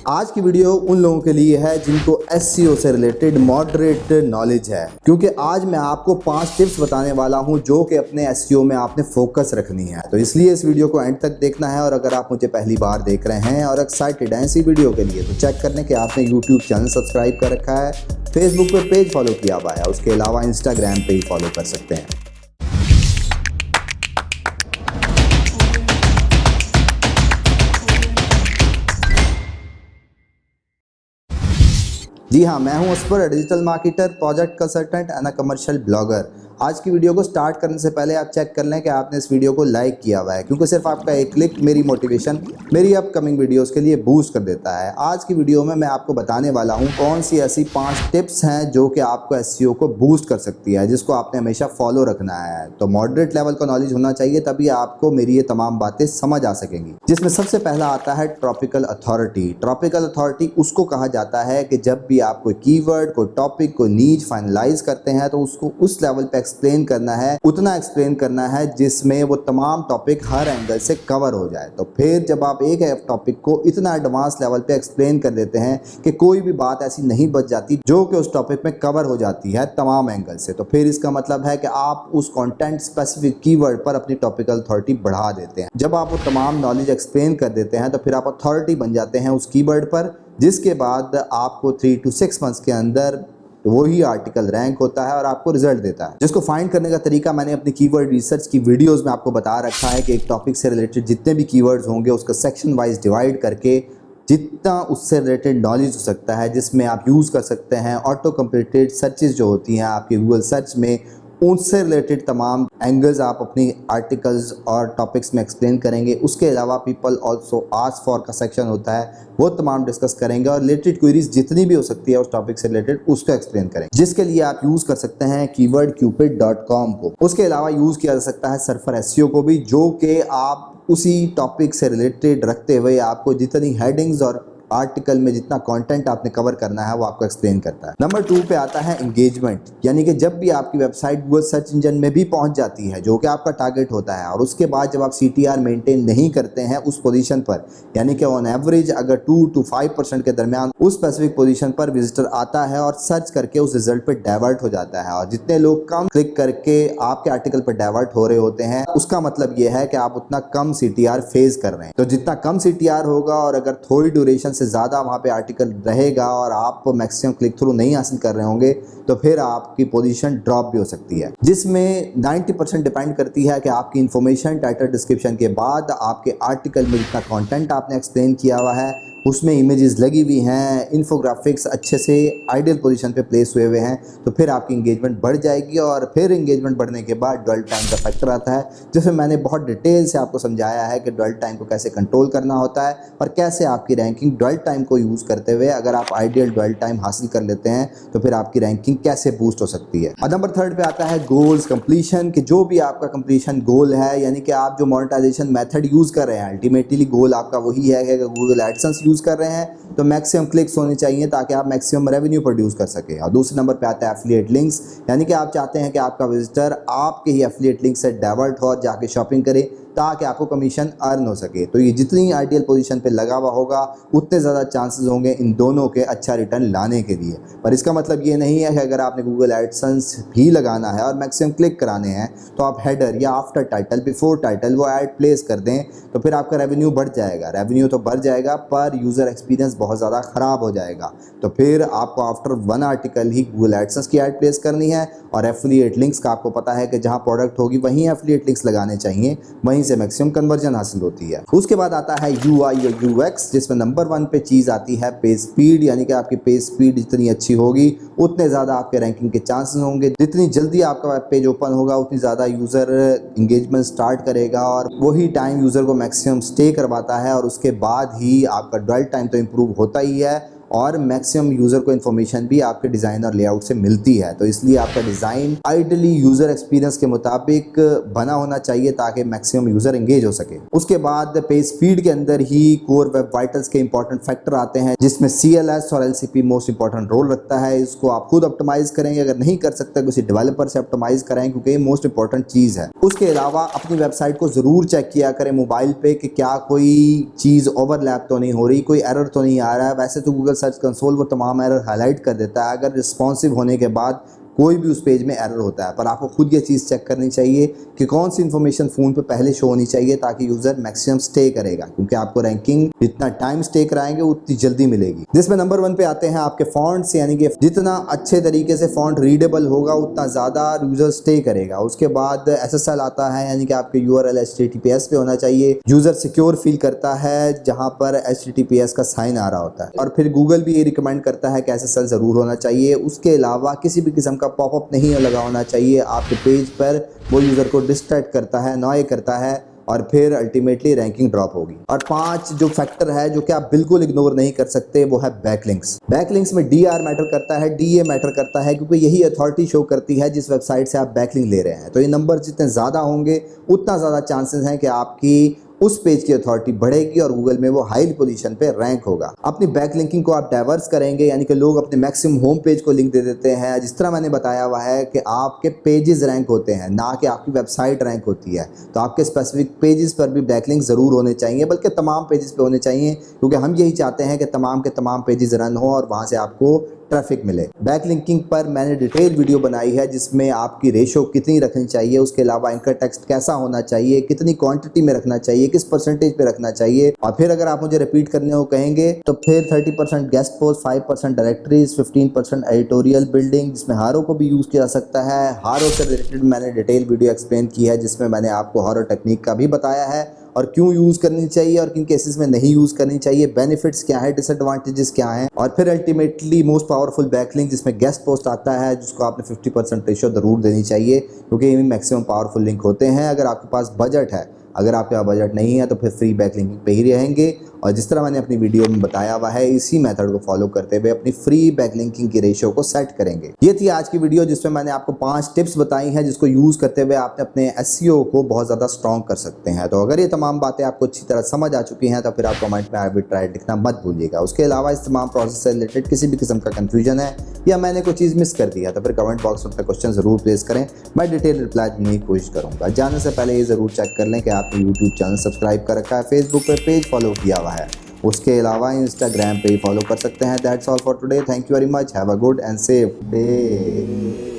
आज की वीडियो उन लोगों के लिए है जिनको एसईओ से रिलेटेड मॉडरेट नॉलेज है, क्योंकि आज मैं आपको 5 टिप्स बताने वाला हूं जो कि अपने एसईओ में आपने फोकस रखनी है। तो इसलिए इस वीडियो को एंड तक देखना है। और अगर आप मुझे पहली बार देख रहे हैं और एक्साइटेड हैं इसी वीडियो के लिए, तो चेक कर लें कि आपने यूट्यूब चैनल सब्सक्राइब कर रखा है, फेसबुक पर पेज फॉलो किया हुआ है, उसके अलावा इंस्टाग्राम पे ही फॉलो कर सकते हैं। जी हाँ, मैं हूं अस्पर, digital marketer, project consultant and commercial blogger. आज की वीडियो को स्टार्ट करने से पहले आप चेक कर लें कि आपने इस वीडियो को लाइक किया हुआ है, क्योंकि सिर्फ आपका एक क्लिक मेरी मोटिवेशन, मेरी अपकमिंग वीडियोस के लिए बूस्ट कर देता है। आज की वीडियो में मैं आपको बताने वाला हूं कौन सी ऐसी 5 टिप्स हैं जो कि आपको एसईओ को बूस्ट कर सकती है, जिसको आपने हमेशा फॉलो रखना है। तो मॉडरेट लेवल का नॉलेज होना चाहिए, तभी आपको मेरी ये तमाम बातें समझ आ सकेंगी। जिसमें सबसे पहला आता है टॉपिकल अथॉरिटी। टॉपिकल अथॉरिटी उसको कहा जाता है कि जब भी आप कोई कीवर्ड, कोई टॉपिक, कोई नीच फाइनलाइज करते हैं तो उसको उस लेवल पे एक्सप्लेन करना है, उतना एक्सप्लेन करना है जिसमें वो तमाम टॉपिक हर एंगल से कवर हो जाए। तो फिर जब आप एक टॉपिक को इतना एडवांस लेवल पे एक्सप्लेन कर देते हैं कि कोई भी बात ऐसी नहीं बच जाती जो कि उस टॉपिक में कवर हो जाती है तमाम एंगल से, तो फिर इसका मतलब है कि आप उस कंटेंट स्पेसिफिक कीवर्ड पर अपनी टॉपिकल अथॉरिटी बढ़ा देते हैं। जब आप वो तमाम नॉलेज एक्सप्लेन कर देते हैं तो फिर आप अथॉरिटी बन जाते हैं उस कीवर्ड पर, जिसके बाद आपको 3 to 6 मंथ्स के अंदर वही आर्टिकल रैंक होता है और आपको रिजल्ट देता है। जिसको फाइंड करने का तरीका मैंने अपनी कीवर्ड रिसर्च की वीडियोस में आपको बता रखा है कि एक टॉपिक से रिलेटेड जितने भी कीवर्ड्स होंगे उसका सेक्शन वाइज डिवाइड करके जितना उससे रिलेटेड नॉलेज हो सकता है, जिसमें आप यूज़ कर सकते हैं ऑटो कंप्लीटेड सर्चेज जो होती हैं आपकी गूगल सर्च में, उनसे रिलेटेड तमाम एंगल्स आप अपनी आर्टिकल्स और टॉपिक्स में एक्सप्लेन करेंगे। उसके अलावा पीपल आल्सो आस्क फॉर का सेक्शन होता है, वो तमाम डिस्कस करेंगे और रिलेटेड क्वेरीज जितनी भी हो सकती है उस टॉपिक से रिलेटेड उसको एक्सप्लेन करेंगे, जिसके लिए आप यूज़ कर सकते हैं keywordcupid.com को। उसके अलावा यूज़ किया जा सकता है सर्फर एसईओ को भी, जो कि आप उसी टॉपिक से रिलेटेड रखते हुए आपको जितनी हेडिंग्स और आर्टिकल में जितना कंटेंट आपने कवर करना है वो आपको एक्सप्लेन करता है। नंबर 2 पे आता है एंगेजमेंट, यानी कि जब भी आपकी वेबसाइट गूगल सर्च इंजन में भी पहुंच जाती है जो कि आपका टारगेट होता है, और उसके बाद जब आप CTR मेंटेन नहीं करते हैं उस पोजीशन पर, यानी कि ऑन एवरेज अगर 2 to 5% के दरमियान उस स्पेसिफिक पोजीशन पर विजिटर आता है और सर्च करके उस रिजल्ट पर डाइवर्ट हो जाता है, और जितने लोग कम क्लिक करके आपके आर्टिकल पर डाइवर्ट हो रहे होते हैं, उसका मतलब यह है कि आप उतना कम CTR फेस कर रहे हैं। तो जितना कम CTR होगा और अगर थोड़ी ड्यूरेशन से ज़्यादा वहाँ पे आर्टिकल रहेगा और आप मैक्सिमम क्लिक थ्रू नहीं हासिल कर रहे होंगे, तो फिर आपकी पोजीशन ड्रॉप भी हो सकती है, जिसमें 90% डिपेंड करती है कि आपकी इन्फॉर्मेशन टाइटल डिस्क्रिप्शन के बाद आपके आर्टिकल में जितना कंटेंट आपने एक्सप्लेन किया हुआ है, उसमें इमेजेस लगी हुई हैं, इन्फोग्राफिक्स अच्छे से आइडियल पोजीशन पे प्लेस हुए हुए हैं, तो फिर आपकी इंगेजमेंट बढ़ जाएगी। और फिर इंगेजमेंट बढ़ने के बाद ड्वेल टाइम का फैक्टर आता है, जिसमें मैंने बहुत डिटेल से आपको समझाया है कि ड्वेल टाइम को कैसे कंट्रोल करना होता है और कैसे आपकी रैंकिंग ड्वेल टाइम को यूज़ करते हुए अगर आप आइडियल ड्वेल टाइम हासिल कर लेते हैं तो फिर आपकी रैंकिंग कैसे बूस्ट हो सकती है। और नंबर 3 पे आता है गोल्स कंप्लीशन, कि जो भी आपका कंप्लीशन गोल है, यानी कि आप जो मोनेटाइजेशन मेथड यूज़ कर रहे हैं, अल्टीमेटली गोल आपका वही है कि गूगल एडसेंस यूज़ कर रहे हैं तो मैक्सिमम क्लिक्स होने चाहिए ताकि आप मैक्सिमम रेवेन्यू प्रोड्यूस कर सके। और दूसरे नंबर पे आता है एफिलिएट लिंक्स, यानी कि आप चाहते हैं कि आपका विजिटर आपके ही एफिलिएट लिंक से डाइवर्ट हो, जाके शॉपिंग करे ताकि आपको कमीशन अर्न हो सके। तो ये जितनी आइडियल पोजीशन पे लगा हुआ होगा उतने ज़्यादा चांसेस होंगे इन दोनों के अच्छा रिटर्न लाने के लिए। पर इसका मतलब ये नहीं है कि अगर आपने गूगल एडसेंस भी लगाना है और मैक्सिमम क्लिक कराने हैं तो आप हेडर या आफ्टर टाइटल, बिफोर टाइटल वो ऐड प्लेस कर दें तो फिर आपका रेवेन्यू बढ़ जाएगा। रेवेन्यू तो बढ़ जाएगा पर यूज़र एक्सपीरियंस बहुत ज़्यादा ख़राब हो जाएगा। तो फिर आपको आफ्टर 1 आर्टिकल ही गूगल एडसेंस की ऐड प्लेस करनी है, और एफिलिएट लिंक्स का आपको पता है कि जहाँ प्रोडक्ट होगी वहीं एफिलिएट लिंक्स लगाने चाहिए, वहीं से मैक्सिमम कन्वर्जन हासिल होती है। उसके बाद आता है UI और UX, जिसमें नंबर 1 पे चीज़ आती है पेज स्पीड, यानी कि आपकी पेज स्पीड जितनी अच्छी होगी उतने ज़्यादा आपके रैंकिंग के चांसेस होंगे। जितनी जल्दी आपका वेब पेज ओपन होगा उतनी ज़्यादा यूज़र इंगेजमेंट स्टार्ट करेगा, और वही टाइम यूज़र को मैक्सिमम स्टे करवाता है, और उसके बाद ही आपका ड्वेल टाइम तो इम्प्रूव होता ही है और मैक्सिमम यूज़र को इन्फॉर्मेशन भी आपके डिज़ाइन और लेआउट से मिलती है। तो इसलिए आपका डिज़ाइन आइडियली यूज़र एक्सपीरियंस के मुताबिक बना होना चाहिए ताकि मैक्सिमम यूज़र एंगेज हो सके। उसके बाद पेज स्पीड के अंदर ही कोर वेब वाइटल्स के इंपॉर्टेंट फैक्टर आते हैं, जिसमें CLS और LCP मोस्ट इंपॉर्टेंट रोल रखता है। इसको आप खुद ऑप्टिमाइज करेंगे, अगर नहीं कर सकते किसी डेवलपर से ऑप्टिमाइज कराएं, क्योंकि ये मोस्ट इंपॉर्टेंट चीज़ है। उसके अलावा अपनी वेबसाइट को ज़रूर चेक किया करें मोबाइल पे कि क्या कोई चीज़ ओवरलैप तो नहीं हो रही, कोई एरर तो नहीं आ रहा है। वैसे तो गूगल सर्च कंसोल वो तमाम एरर हाईलाइट कर देता है अगर रिस्पॉन्सिव होने के बाद कोई भी उस पेज में एरर होता है, पर आपको खुद ये चीज़ चेक करनी चाहिए कि कौन सी इन्फॉर्मेशन फ़ोन पे पहले शो होनी चाहिए ताकि यूज़र मैक्सिमम स्टे करेगा, क्योंकि आपको रैंकिंग जितना टाइम स्टे कराएंगे उतनी जल्दी मिलेगी। जिसमें नंबर 1 पे आते हैं आपके फॉन्ट्स, यानी कि जितना अच्छे तरीके से फॉन्ट रीडेबल होगा उतना ज़्यादा यूज़र स्टे करेगा। उसके बाद SSL आता है, यानी कि आपके URL HTTPS पे होना चाहिए। यूज़र सिक्योर फील करता है जहाँ पर HTTPS का साइन आ रहा होता है। और फिर गूगल भी ये रिकमेंड करता है कि SSL ज़रूर होना चाहिए। उसके अलावा किसी भी किस्म का पॉपअप नहीं लगा होना चाहिए आपके पेज पर, वो यूज़र को डिस्ट्रैक्ट करता है, नॉय करता है और फिर अल्टीमेटली रैंकिंग ड्रॉप होगी। और 5 जो फैक्टर है जो कि आप बिल्कुल इग्नोर नहीं कर सकते, वो है बैकलिंक्स। बैकलिंक्स में DR मैटर करता है, DA मैटर करता है, क्योंकि यही अथॉरिटी शो करती है जिस वेबसाइट से आप बैकलिंक ले रहे हैं। तो ये नंबर जितने ज़्यादा होंगे उतना ज़्यादा चांसेस हैं कि आपकी उस पेज की अथॉरिटी बढ़ेगी और गूगल में वो हाई पोजीशन पे रैंक होगा। अपनी बैकलिंकिंग को आप डाइवर्स करेंगे, यानी कि लोग अपने मैक्सिमम होम पेज को लिंक दे देते हैं। जिस तरह मैंने बताया हुआ है कि आपके पेजेस रैंक होते हैं, ना कि आपकी वेबसाइट रैंक होती है। तो आपके स्पेसिफिक पेजेस पर भी बैकलिंक ज़रूर होने चाहिए, बल्कि तमाम पेजेस पे होने चाहिए, क्योंकि हम यही चाहते हैं कि तमाम के तमाम पेजेस रन हो और वहाँ से आपको ट्रैफिक मिले। बैकलिंकिंग पर मैंने डिटेल वीडियो बनाई है जिसमें आपकी रेशो कितनी रखनी चाहिए, उसके अलावा इनका टेक्स्ट कैसा होना चाहिए, कितनी क्वांटिटी में रखना चाहिए, किस परसेंटेज पे रखना चाहिए। और फिर अगर आप मुझे रिपीट करने को कहेंगे तो फिर 30% guest post, 5% directories, 15% editorial building, जिसमें हारो को भी यूज़ किया जा सकता है। हारो से रिलेटेड मैंने डिटेल वीडियो एक्सप्लेन की है जिसमें मैंने आपको हारो टेक्निक का भी बताया है और क्यों यूज़ करनी चाहिए और किन केसेस में नहीं यूज़ करनी चाहिए, बेनिफिट्स क्या है, डिसएडवांटेजेस क्या हैं। और फिर अल्टीमेटली मोस्ट पावरफुल बैकलिंक जिसमें गेस्ट पोस्ट आता है, जिसको आपने 50% रेशो ज़रूर देनी चाहिए, क्योंकि ये मैक्सिमम पावरफुल लिंक होते हैं। अगर आपके पास बजट है, अगर आपके पास बजट नहीं है तो फिर फ्री बैकलिंकिंग पे ही रहेंगे। और जिस तरह मैंने अपनी वीडियो में बताया हुआ है, इसी मेथड को फॉलो करते हुए अपनी फ्री बैकलिंकिंग की रेशियो को सेट करेंगे। ये थी आज की वीडियो जिसमें मैंने आपको 5 टिप्स बताई हैं जिसको यूज़ करते हुए आपने अपने SEO को बहुत ज़्यादा स्ट्रॉन्ग कर सकते हैं। तो अगर ये तमाम बातें आपको अच्छी तरह समझ आ चुकी हैं तो फिर आप कमेंट में आर्बिट्राइड लिखना मत भूलिएगा। उसके अलावा इस तमाम प्रोसेस से रिलेटेड किसी भी किस्म का कन्फ्यूजन है या मैंने कोई चीज़ मिस कर दिया तो फिर कमेंट बॉक्स में अपना क्वेश्चन ज़रूर प्लेस करें, मैं डिटेल रिप्लाई देने की कोशिश करूँगा। जाने से पहले ये ज़रूर चेक कर लें कि आपने यूट्यूब चैनल सब्सक्राइब कर रखा है, फेसबुक पे पेज फॉलो किया हुआ है, उसके अलावा इंस्टाग्राम पे ही फॉलो कर सकते हैं। That's all for today, thank you very much, have a good and safe day.